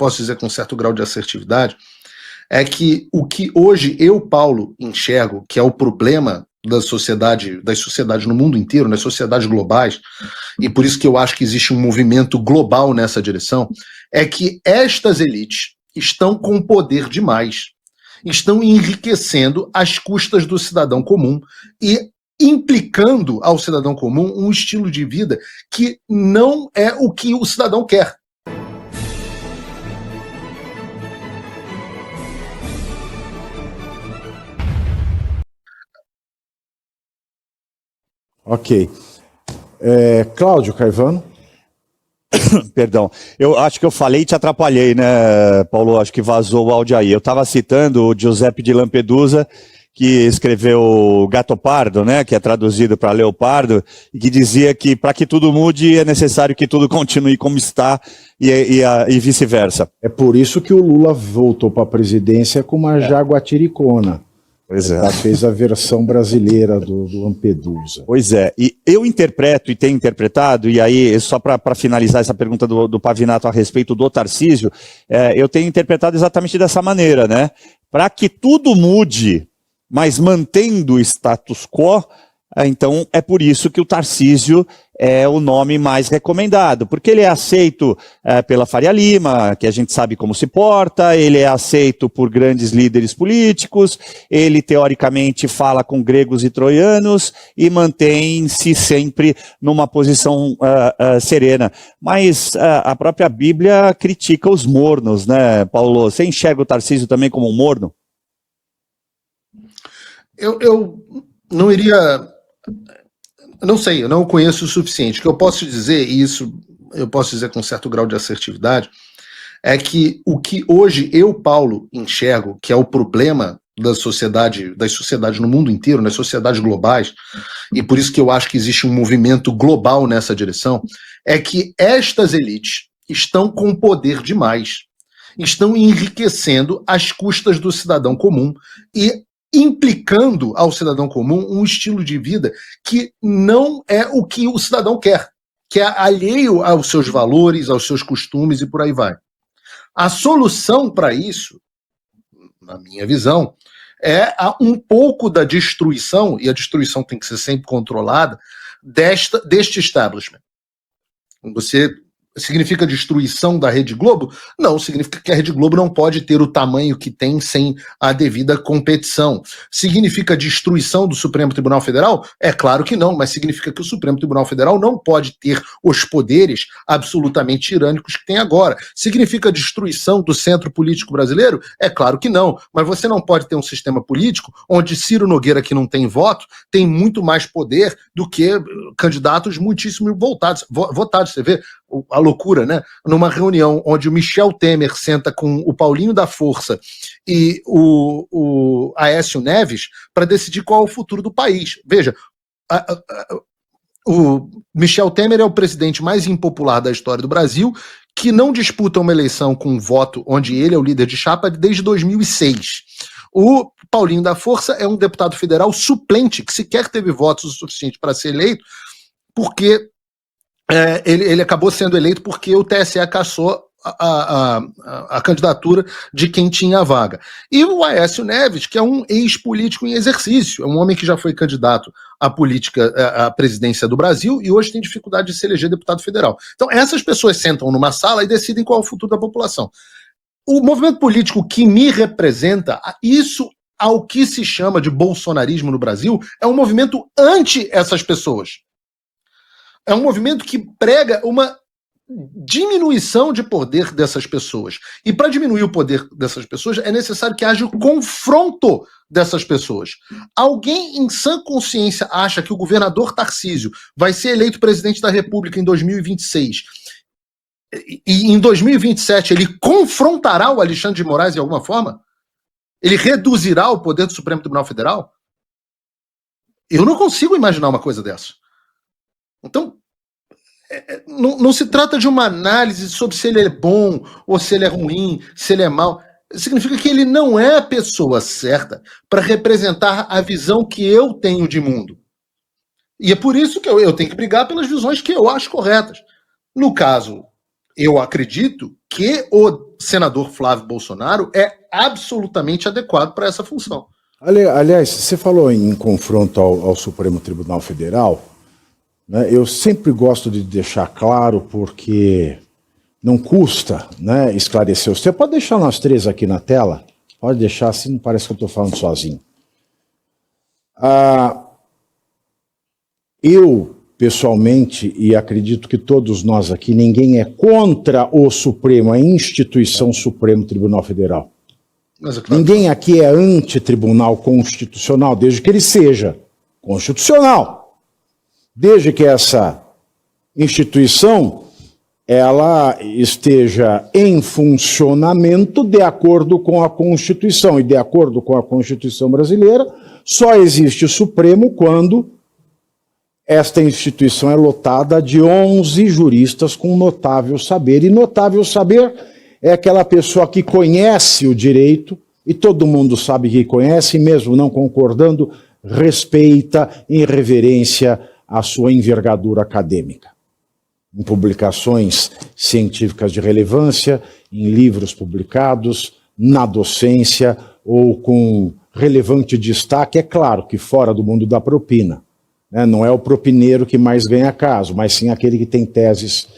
posso dizer com um certo grau de assertividade, é que o que hoje eu, Paulo, enxergo que é o problema das sociedades no mundo inteiro, nas sociedades globais, e por isso que eu acho que existe um movimento global nessa direção, é que estas elites estão com poder demais, estão enriquecendo às custas do cidadão comum e implicando ao cidadão comum um estilo de vida que não é o que o cidadão quer. Ok. Cláudio Caivano. Perdão, eu acho que eu falei e te atrapalhei, né, Paulo? Acho que vazou o áudio aí. Eu estava citando o Giuseppe de Lampedusa, que escreveu Gato Pardo, né, que é traduzido para Leopardo, e que dizia que para que tudo mude é necessário que tudo continue como está e vice-versa. É por isso que o Lula voltou para a presidência com uma jaguatiricona. Pois é. Ela fez a versão brasileira do Lampedusa. Pois é, e eu interpreto e tenho interpretado, e aí só para finalizar essa pergunta do Pavinato a respeito do Tarcísio, eu tenho interpretado exatamente dessa maneira, né? Para que tudo mude, mas mantendo o status quo, então é por isso que o Tarcísio é o nome mais recomendado, porque ele é aceito pela Faria Lima, que a gente sabe como se porta, ele é aceito por grandes líderes políticos, ele teoricamente fala com gregos e troianos e mantém-se sempre numa posição serena. Mas a própria Bíblia critica os mornos, né, Paulo? Você enxerga o Tarcísio também como um morno? Eu não iria... Não sei, eu não conheço o suficiente. O que eu posso dizer, e isso eu posso dizer com um certo grau de assertividade, é que o que hoje eu, Paulo, enxergo que é o problema das sociedades no mundo inteiro, nas sociedades globais, e por isso que eu acho que existe um movimento global nessa direção, é que estas elites estão com poder demais, estão enriquecendo às custas do cidadão comum e implicando ao cidadão comum um estilo de vida que não é o que o cidadão quer, que é alheio aos seus valores, aos seus costumes e por aí vai. A solução para isso, na minha visão, é um pouco da destruição, e a destruição tem que ser sempre controlada, deste establishment. Significa destruição da Rede Globo? Não, significa que a Rede Globo não pode ter o tamanho que tem sem a devida competição. Significa destruição do Supremo Tribunal Federal? É claro que não, mas significa que o Supremo Tribunal Federal não pode ter os poderes absolutamente tirânicos que tem agora. Significa destruição do centro político brasileiro? É claro que não, mas você não pode ter um sistema político onde Ciro Nogueira, que não tem voto, tem muito mais poder do que candidatos muitíssimo votados. Você vê a loucura, né? Numa reunião onde o Michel Temer senta com o Paulinho da Força e o Aécio Neves para decidir qual é o futuro do país. Veja, o Michel Temer é o presidente mais impopular da história do Brasil, que não disputa uma eleição com um voto onde ele é o líder de chapa desde 2006. O Paulinho da Força é um deputado federal suplente, que sequer teve votos o suficiente para ser eleito, porque ele acabou sendo eleito porque o TSE cassou a candidatura de quem tinha a vaga. E o Aécio Neves, que é um ex-político em exercício, é um homem que já foi candidato à presidência do Brasil e hoje tem dificuldade de se eleger deputado federal. Então essas pessoas sentam numa sala e decidem qual é o futuro da população. O movimento político que me representa, isso ao que se chama de bolsonarismo no Brasil, é um movimento anti essas pessoas. É um movimento que prega uma diminuição de poder dessas pessoas. E para diminuir o poder dessas pessoas, é necessário que haja o confronto dessas pessoas. Alguém em sã consciência acha que o governador Tarcísio vai ser eleito presidente da República em 2026 e em 2027 ele confrontará o Alexandre de Moraes de alguma forma? Ele reduzirá o poder do Supremo Tribunal Federal? Eu não consigo imaginar uma coisa dessa. Então, não se trata de uma análise sobre se ele é bom ou se ele é ruim, se ele é mau. Significa que ele não é a pessoa certa para representar a visão que eu tenho de mundo. E é por isso que eu tenho que brigar pelas visões que eu acho corretas. No caso, eu acredito que o senador Flávio Bolsonaro é absolutamente adequado para essa função. Aliás, você falou em confronto ao Supremo Tribunal Federal, né? Eu sempre gosto de deixar claro, porque não custa, né, esclarecer. Você pode deixar nós três aqui na tela? Pode deixar, assim não parece que eu estou falando sozinho. Eu, pessoalmente, e acredito que todos nós aqui, ninguém é contra o Supremo, a instituição Supremo Tribunal Federal. Mas é claro. Ninguém aqui é anti-tribunal constitucional, desde que ele seja constitucional. Desde que essa instituição ela esteja em funcionamento de acordo com a Constituição. E de acordo com a Constituição brasileira, só existe o Supremo quando esta instituição é lotada de 11 juristas com notável saber. E notável saber é aquela pessoa que conhece o direito, e todo mundo sabe que conhece, mesmo não concordando, respeita em reverência à sua envergadura acadêmica. Em publicações científicas de relevância, em livros publicados, na docência ou com relevante destaque, é claro que fora do mundo da propina. Né? Não é o propineiro que mais ganha caso, mas sim aquele que tem teses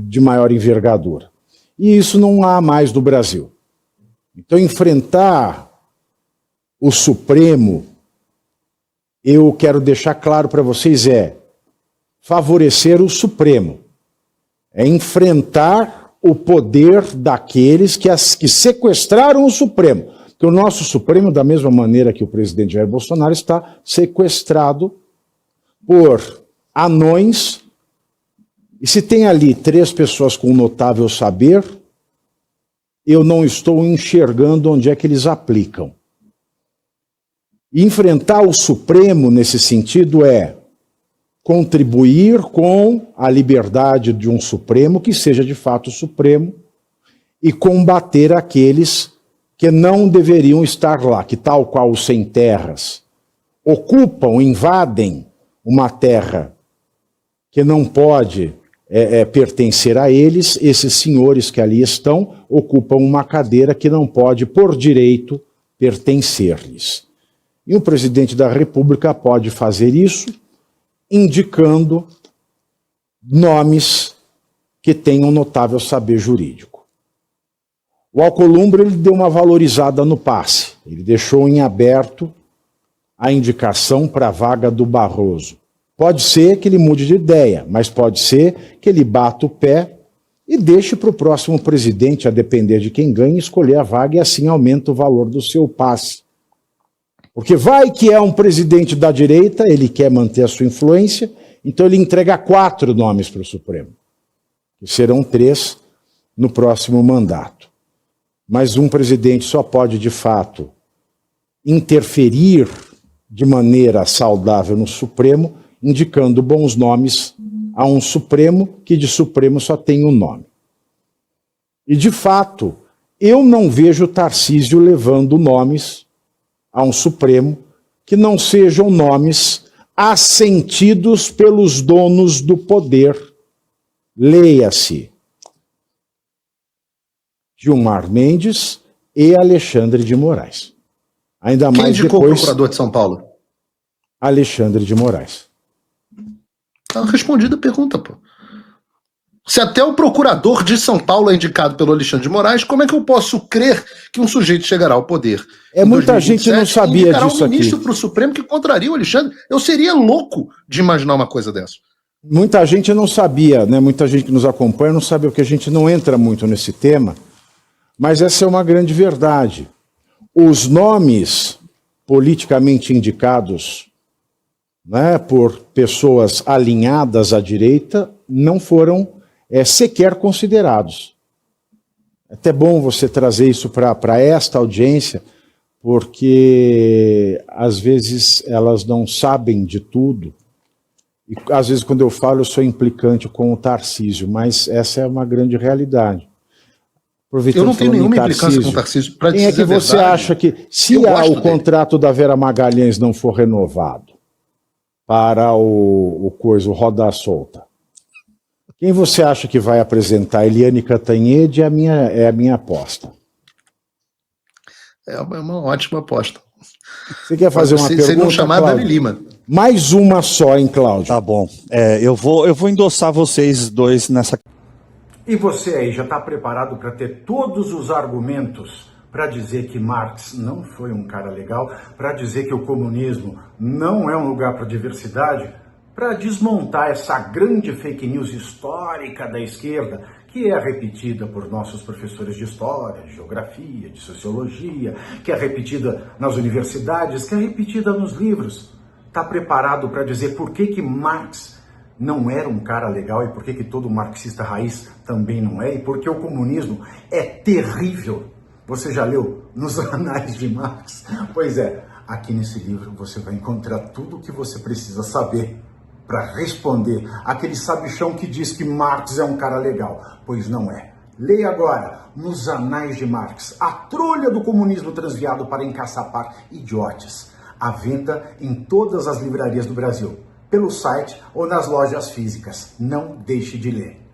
de maior envergadura. E isso não há mais no Brasil. Então, enfrentar o Supremo, eu quero deixar claro para vocês, favorecer o Supremo. É enfrentar o poder daqueles que sequestraram o Supremo. Porque o nosso Supremo, da mesma maneira que o presidente Jair Bolsonaro, está sequestrado por anões. E se tem ali 3 pessoas com notável saber, eu não estou enxergando onde é que eles aplicam. E enfrentar o Supremo nesse sentido é contribuir com a liberdade de um Supremo que seja de fato Supremo e combater aqueles que não deveriam estar lá, que tal qual os sem terras ocupam, invadem uma terra que não pode pertencer a eles, esses senhores que ali estão ocupam uma cadeira que não pode, por direito, pertencer-lhes. E o presidente da República pode fazer isso indicando nomes que tenham notável saber jurídico. O Alcolumbre ele deu uma valorizada no passe, ele deixou em aberto a indicação para a vaga do Barroso. Pode ser que ele mude de ideia, mas pode ser que ele bata o pé e deixe para o próximo presidente, a depender de quem ganha, escolher a vaga e assim aumenta o valor do seu passe. Porque vai que é um presidente da direita, ele quer manter a sua influência, então ele entrega 4 nomes para o Supremo, que serão 3 no próximo mandato. Mas um presidente só pode, de fato, interferir de maneira saudável no Supremo, indicando bons nomes a um Supremo que de Supremo só tem um nome. E, de fato, eu não vejo Tarcísio levando nomes a um Supremo que não sejam nomes assentidos pelos donos do poder. Leia-se Gilmar Mendes e Alexandre de Moraes. Ainda Quem mais indicou depois, o procurador de São Paulo? Alexandre de Moraes. Tá respondida a pergunta, pô. Se até o procurador de São Paulo é indicado pelo Alexandre de Moraes, como é que eu posso crer que um sujeito chegará ao poder? Muita gente não sabia disso um ministro aqui. para o Supremo que contraria o Alexandre. Eu seria louco de imaginar uma coisa dessa. Muita gente não sabia, né? Muita gente que nos acompanha não sabe, porque a gente não entra muito nesse tema, mas essa é uma grande verdade. Os nomes politicamente indicados, né, por pessoas alinhadas à direita não foram sequer considerados. É até bom você trazer isso para esta audiência, porque às vezes elas não sabem de tudo. E às vezes quando eu falo eu sou implicante com o Tarcísio, mas essa é uma grande realidade. Eu não tenho nenhuma implicância com o Tarcísio. Quem é que você acha que, se o contrato da Vera Magalhães não for renovado para o Roda Solta, Quem você acha que vai apresentar? Eliane Cantanhede é a minha aposta. É uma ótima aposta. Você quer fazer uma pergunta, se não chamar, Cláudio? Dani Lima. Mais uma só, hein, Cláudio? Tá bom. Eu vou endossar vocês dois nessa. E você aí já está preparado para ter todos os argumentos para dizer que Marx não foi um cara legal, para dizer que o comunismo não é um lugar para diversidade, para desmontar essa grande fake news histórica da esquerda, que é repetida por nossos professores de história, de geografia, de sociologia, que é repetida nas universidades, que é repetida nos livros. Está preparado para dizer por que Marx não era um cara legal e por que todo marxista raiz também não é, e porque o comunismo é terrível? Você já leu Nos Anais de Marx? Pois é, aqui nesse livro você vai encontrar tudo o que você precisa saber para responder aquele sabichão que diz que Marx é um cara legal, pois não é. Leia agora Nos Anais de Marx, a trolha do comunismo transviado para encaçapar idiotes. À venda em todas as livrarias do Brasil, pelo site ou nas lojas físicas. Não deixe de ler.